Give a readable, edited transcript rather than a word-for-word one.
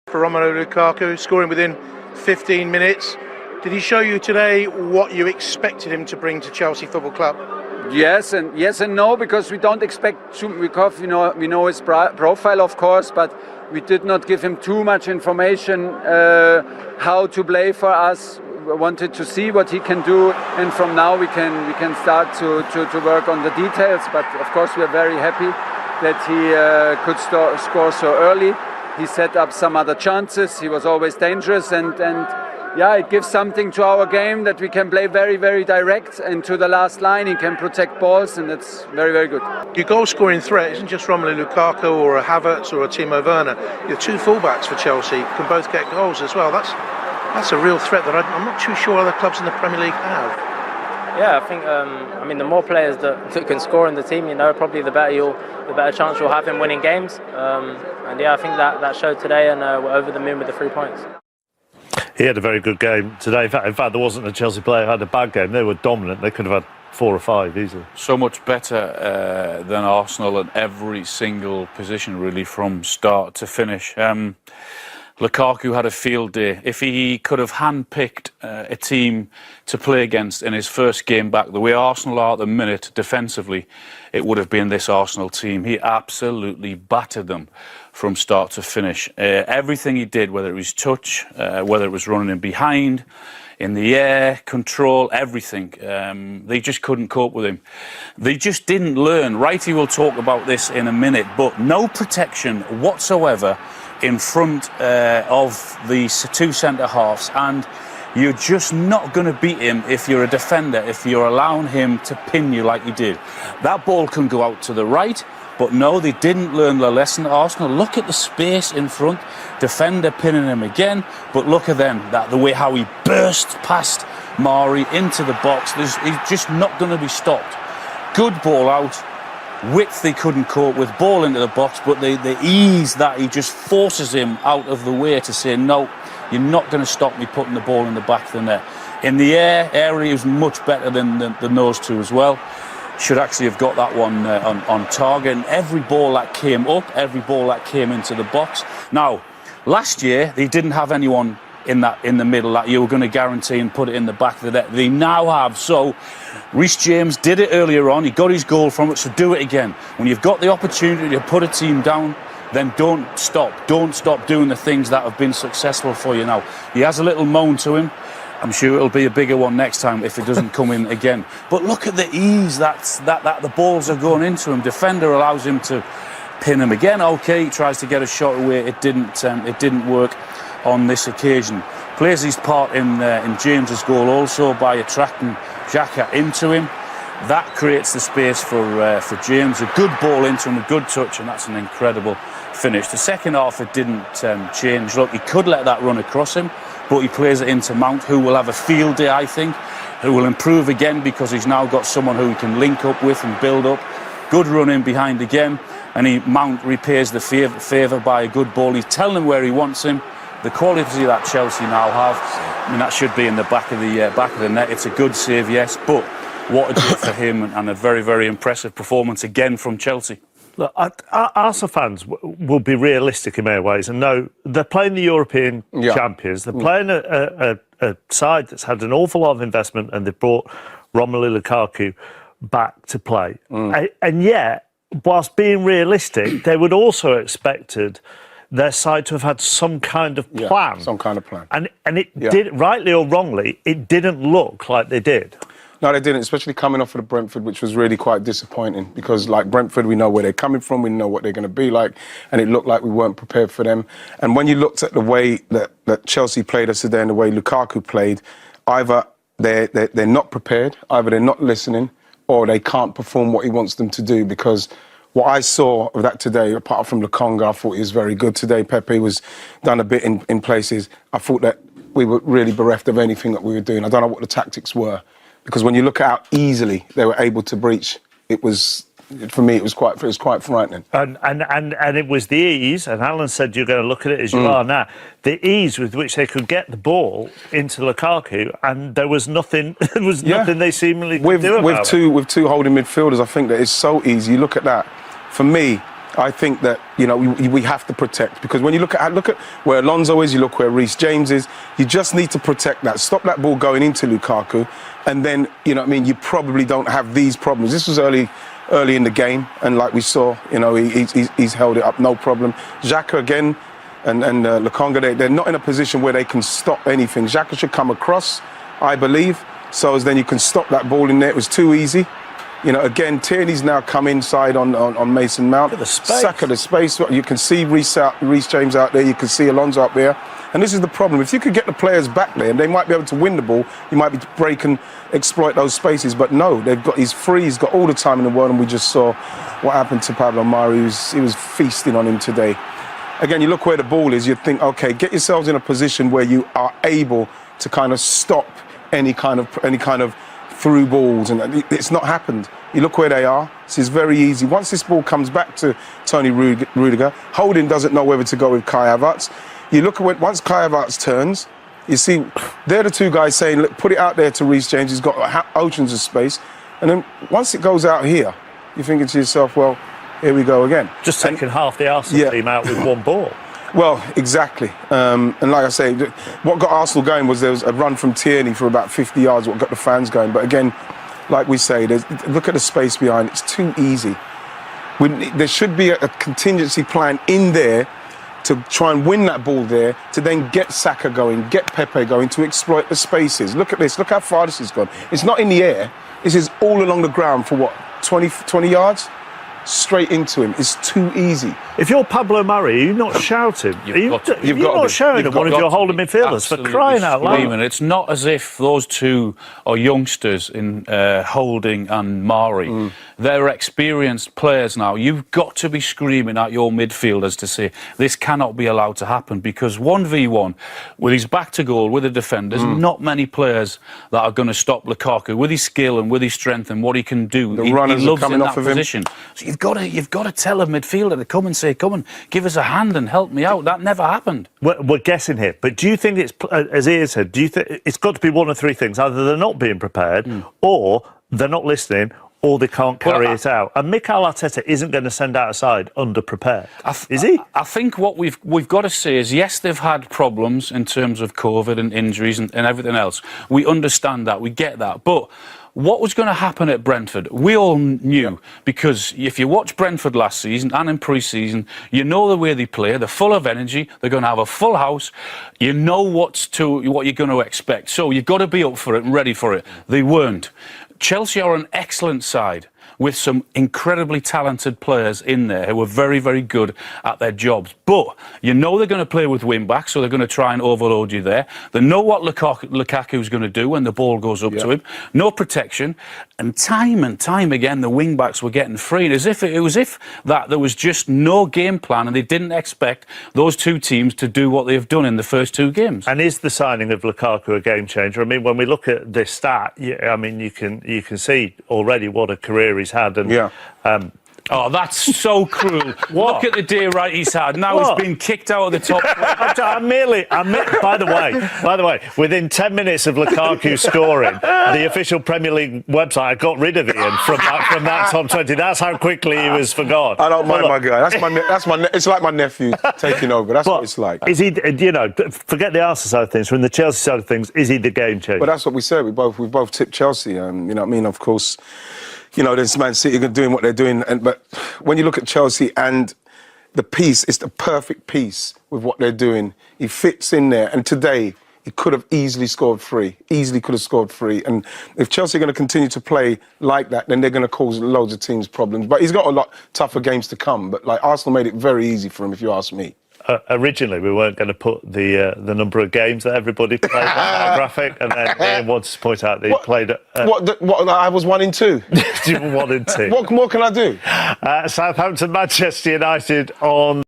For Romelu Lukaku, scoring within 15 minutes. Did he show you today what you expected him to bring to Chelsea Football Club? Yes and no, because we don't expect too, because we know his profile, of course, but we did not give him too much information how to play for us. We wanted to see what he can do, and from now we can start to work on the details. But of course we are very happy that he could score so early. He set up some other chances. He was always dangerous, and yeah, it gives something to our game that we can play very, very direct, and to the last line he can protect balls, and that's very, very good. Your goal-scoring threat isn't just Romelu Lukaku or a Havertz or a Timo Werner. Your two fullbacks for Chelsea can both get goals as well. That's a real threat that I'm not too sure other clubs in the Premier League have. Yeah, I think I mean the more players that can score in the team, probably the better chance you'll have in winning games. And yeah, I think that showed today, and we're over the moon with the 3 points. He had a very good game today. In fact, there wasn't a Chelsea player who had a bad game. They were dominant. They could have had 4 or 5 easily. So much better than Arsenal in every single position, really, from start to finish. Lukaku had a field day. If he could have handpicked a team to play against in his first game back, the way Arsenal are at the minute defensively, it would have been this Arsenal team. He absolutely battered them from start to finish. Everything he did, whether it was touch, whether it was running in behind, in the air, control, everything. They just couldn't cope with him. They just didn't learn. Wrighty will talk about this in a minute, but no protection whatsoever in front of the two centre-halves, and you're just not going to beat him if you're a defender, if you're allowing him to pin you like he did. That ball can go out to the right, but no, they didn't learn the lesson. Arsenal, look at the space in front, defender pinning him again, but look at them, the way how he burst past Mari into the box. He's just not going to be stopped. Good ball out. Width he couldn't cope with, ball into the box, but the ease that he just forces him out of the way to say, no, you're not going to stop me putting the ball in the back of the net. In the air, he was much better than those two as well. Should actually have got that one on target. And every ball that came up, every ball that came into the box. Now, last year, they didn't have anyone in the middle that you were going to guarantee and put it in the back of the net. They now have. So Reece James did it earlier on. He got his goal from it, so do it again. When you've got the opportunity to put a team down, then don't stop. Don't stop doing the things that have been successful for you now. He has a little moan to him. I'm sure it'll be a bigger one next time if it doesn't come in again. But look at the ease that the balls are going into him. Defender allows him to pin him again. Okay, he tries to get a shot away. It didn't work on this occasion. Plays his part in James's goal also by attracting Xhaka into him. That creates the space for James. A good ball into him, a good touch, and that's an incredible finish. The second half, it didn't change. Look, he could let that run across him, but he plays it into Mount, who will have a field day, I think, who will improve again because he's now got someone who he can link up with and build up. Good run in behind again, and Mount repays the favour by a good ball. He's telling him where he wants him. The quality that Chelsea now have, I mean, that should be in the back of the net. It's a good save, yes, but what a job for him, and a very, very impressive performance again from Chelsea. Look, Arsenal fans will be realistic in many ways and know they're playing the European champions. They're playing a side that's had an awful lot of investment, and they've brought Romelu Lukaku back to play. And yet, whilst being realistic, they would also expected their side to have had some kind of plan. Some kind of plan. And it did, rightly or wrongly, it didn't look like they did. No, they didn't, especially coming off of the Brentford, which was really quite disappointing because, like Brentford, we know where they're coming from, we know what they're going to be like, and it looked like we weren't prepared for them. And when you looked at the way that Chelsea played us today and the way Lukaku played, either they're not prepared, either they're not listening, or they can't perform what he wants them to do, because what I saw of that today, apart from Lukonga, I thought he was very good today. Pepe was done a bit in places. I thought that we were really bereft of anything that we were doing. I don't know what the tactics were, because when you look at how easily they were able to breach, it was, for me, it was quite frightening. And it was the ease, and Alan said you're going to look at it as you are now, the ease with which they could get the ball into Lukaku, and there was nothing nothing they seemingly could do about it. With two holding midfielders, I think that it's so easy. You look at that. For me, I think that, you know, we have to protect, because when you look at where Alonso is, you look where Reece James is, you just need to protect that. Stop that ball going into Lukaku, and then, you know what I mean, you probably don't have these problems. This was early in the game, and like we saw, you know, he's held it up, no problem. Xhaka again and Lokonga, they're not in a position where they can stop anything. Xhaka should come across, I believe, so as then you can stop that ball in there. It was too easy. You know, again, Tierney's now come inside on Mason Mount. Look at the space. Saka, the space. You can see Reece James out there. You can see Alonso up there. And this is the problem. If you could get the players back there, and they might be able to win the ball, you might be break and exploit those spaces. But no, he's free. He's got all the time in the world. And we just saw what happened to Pablo Mari. He was feasting on him today. Again, you look where the ball is. You think, okay, get yourselves in a position where you are able to kind of stop any kind of through balls, and it's not happened. You look where they are. This is very easy. Once this ball comes back to Tony Rudiger, Holding doesn't know whether to go with Kai Havertz. You look at once Kai Havertz turns, you see they're the two guys saying, look, put it out there to Reece James. He's got oceans of space. And then once it goes out here, you're thinking to yourself, well, here we go again. Just taking half the Arsenal team out with one ball. Well, exactly. And like I say, what got Arsenal going was there was a run from Tierney for about 50 yards, what got the fans going. But again, like we say, look at the space behind. It's too easy. There should be a contingency plan in there to try and win that ball there, to then get Saka going, get Pepe going, to exploit the spaces. Look at this. Look how far this has gone. It's not in the air. This is all along the ground for what, 20 yards? Straight into him. It's too easy. If you're Pablo Mari, are you not shouting? You're not shouting at one of your holding midfielders, for crying out loud. It's not as if those two are youngsters in Holding and Mari. They're experienced players now. You've got to be screaming at your midfielders to say this cannot be allowed to happen, because 1v1 with his back to goal with the defenders, not many players that are going to stop Lukaku with his skill and with his strength and what he can do. The runners he loves are coming in off that of him. position. So you've got to tell a midfielder to come and say, come and give us a hand and help me out. That never happened. We're guessing here, but do you think it's, as Ian said, do you think it's got to be one of three things? Either they're not being prepared, or they're not listening, or they can't carry it out. And Mikel Arteta isn't going to send out a side under-prepared, is he? I think what we've got to say is, yes, they've had problems in terms of COVID and injuries and everything else. We understand that, we get that. But what was going to happen at Brentford, we all knew, because if you watch Brentford last season and in pre-season, you know the way they play. They're full of energy. They're going to have a full house. You know what you're going to expect. So you've got to be up for it and ready for it. They weren't. Chelsea are an excellent side with some incredibly talented players in there who are very, very good at their jobs. But you know they're going to play with wing-backs, so they're going to try and overload you there. They know what Lukaku's going to do when the ball goes up to him. No protection. And time again, the wing-backs were getting free. It was if there was just no game plan, and they didn't expect those two teams to do what they've done in the first two games. And is the signing of Lukaku a game changer? I mean, when we look at this stat, I mean, you can see already what a career he's had. And oh, that's so cruel. Look at the day right he's had. Now he's been kicked out of the top. By the way, within 10 minutes of Lukaku scoring, the official Premier League website got rid of Ian from that top 20. That's how quickly he was forgotten. I don't mind my guy. It's like my nephew taking over. That's what it's like. Is he? Forget the Arsenal side of things. From the Chelsea side of things, is he the game changer? But that's what we said. We both tipped Chelsea. You know what I mean? Of course. You know, there's Man City doing what they're doing, but when you look at Chelsea and the piece, it's the perfect piece with what they're doing. He fits in there, and today he could have easily scored three. And if Chelsea are going to continue to play like that, then they're going to cause loads of teams problems. But he's got a lot tougher games to come. But like Arsenal made it very easy for him, if you ask me. Originally, we weren't going to put the number of games that everybody played on our graphic, and then Ian wanted to point out that he played. What? I was 1 in 2. You were 1 in 2. What more can I do? Southampton, Manchester United on